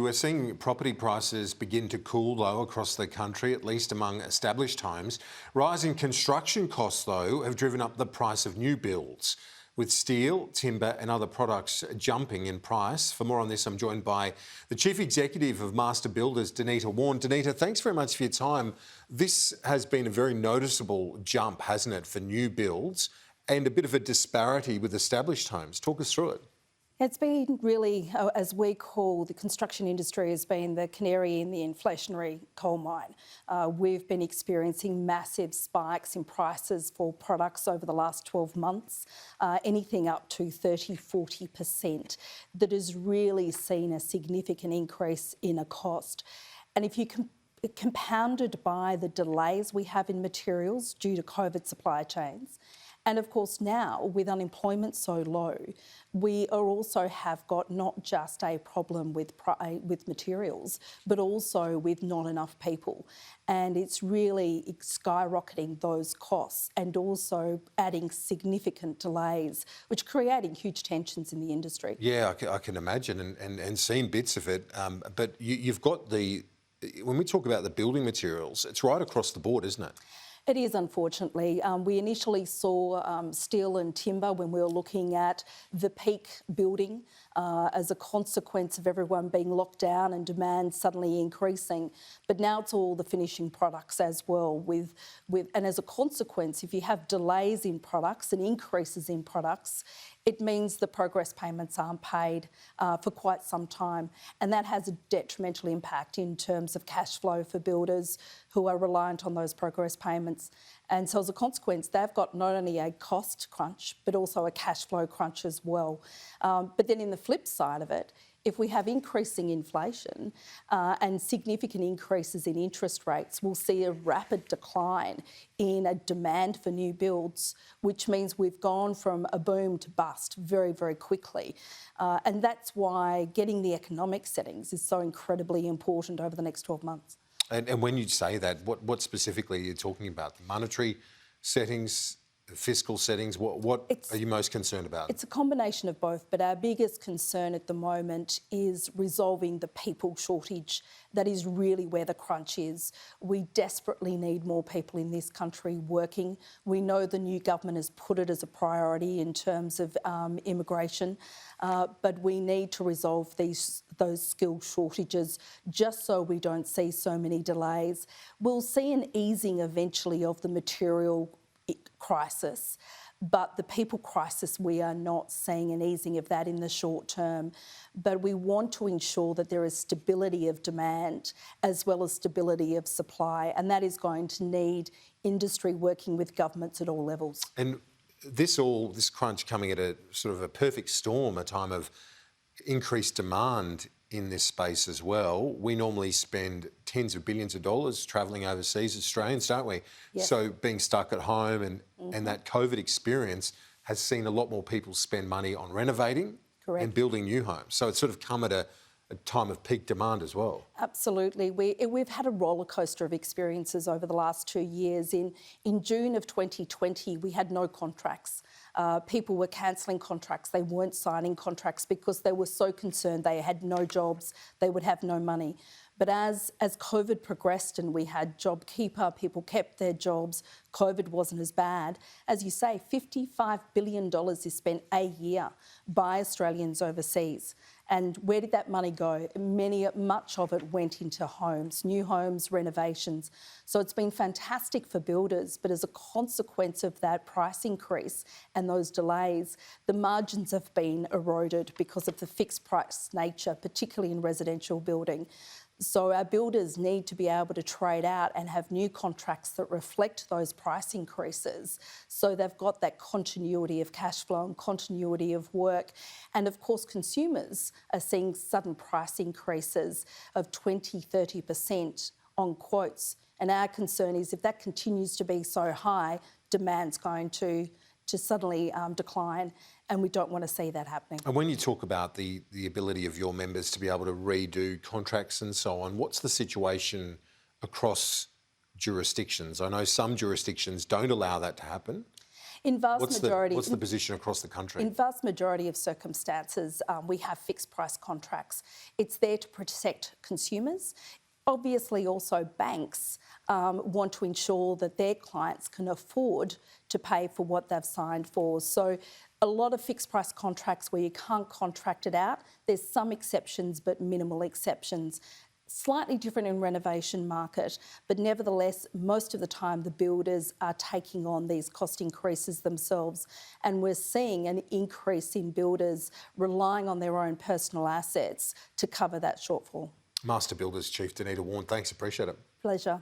We're seeing property prices begin to cool, though, across the country, at least among established homes. Rising construction costs, though, have driven up the price of new builds, with steel, timber and other products jumping in price. For more on this, I'm joined by the Chief Executive of Master Builders, Denita Wawn. Denita, thanks very much for your time. This has been a very noticeable jump, hasn't it, for new builds and a bit of a disparity with established homes. Talk us through it. It's been really, as we call the construction industry, has been the canary in the inflationary coal mine. We've been experiencing massive spikes in prices for products over the last 12 months, anything up to 30, 40%, that has really seen a significant increase in a cost. And if you compounded by the delays we have in materials due to COVID supply chains, and of course now, with unemployment so low, we also have got not just a problem with materials, but also with not enough people. And it's really skyrocketing those costs and also adding significant delays, which are creating huge tensions in the industry. Yeah, I can imagine and seen bits of it. But you've got when we talk about the building materials, it's right across the board, isn't it? It is, unfortunately. We initially saw steel and timber when we were looking at the peak building as a consequence of everyone being locked down and demand suddenly increasing. But now it's all the finishing products as well. And as a consequence, if you have delays in products and increases in products, it means the progress payments aren't paid for quite some time. And that has a detrimental impact in terms of cash flow for builders who are reliant on those progress payments. And so as a consequence, they've got not only a cost crunch, but also a cash flow crunch as well. But then in the flip side of it, if we have increasing inflation and significant increases in interest rates, we'll see a rapid decline in a demand for new builds, which means we've gone from a boom to bust very, very quickly. And that's why getting the economic settings is so incredibly important over the next 12 months. And when you say that, what specifically are you talking about? The monetary settings, the fiscal settings? What are you most concerned about? It's a combination of both, but our biggest concern at the moment is resolving the people shortage. That is really where the crunch is. We desperately need more people in this country working. We know the new government has put it as a priority in terms of immigration, but we need to resolve those skill shortages just so we don't see so many delays. We'll see an easing eventually of the material crisis, but the people crisis, we are not seeing an easing of that in the short term. But we want to ensure that there is stability of demand as well as stability of supply, and that is going to need industry working with governments at all levels. And this crunch coming at a sort of a perfect storm, a time of increased demand in this space as well. We normally spend tens of billions of dollars travelling overseas, Australians, don't we? Yes. So being stuck at home and that COVID experience has seen a lot more people spend money on renovating and building new homes. So it's sort of come at a time of peak demand as well. Absolutely. We've had a roller coaster of experiences over the last 2 years. In June of 2020, we had no contracts. People were cancelling contracts. They weren't signing contracts because they were so concerned they had no jobs, they would have no money. But as COVID progressed and we had JobKeeper, people kept their jobs, COVID wasn't as bad. As you say, $55 billion is spent a year by Australians overseas. And where did that money go? Much of it went into homes, new homes, renovations. So it's been fantastic for builders, but as a consequence of that price increase and those delays, the margins have been eroded because of the fixed price nature, particularly in residential building. So our builders need to be able to trade out and have new contracts that reflect those price increases. So they've got that continuity of cash flow and continuity of work. And of course, consumers are seeing sudden price increases of 20, 30% on quotes. And our concern is if that continues to be so high, demand's going to suddenly decline, and we don't want to see that happening. And when you talk about the ability of your members to be able to redo contracts and so on, what's the situation across jurisdictions? I know some jurisdictions don't allow that to happen. In vast What's majority, the position across the country? in vast majority of circumstances, we have fixed price contracts. It's there to protect consumers. Obviously, also banks want to ensure that their clients can afford to pay for what they've signed for. So a lot of fixed price contracts where you can't contract it out, there's some exceptions, but minimal exceptions. Slightly different in renovation market, but nevertheless, most of the time the builders are taking on these cost increases themselves, and we're seeing an increase in builders relying on their own personal assets to cover that shortfall. Master Builders Chief Denita Wawn, thanks, appreciate it. Pleasure.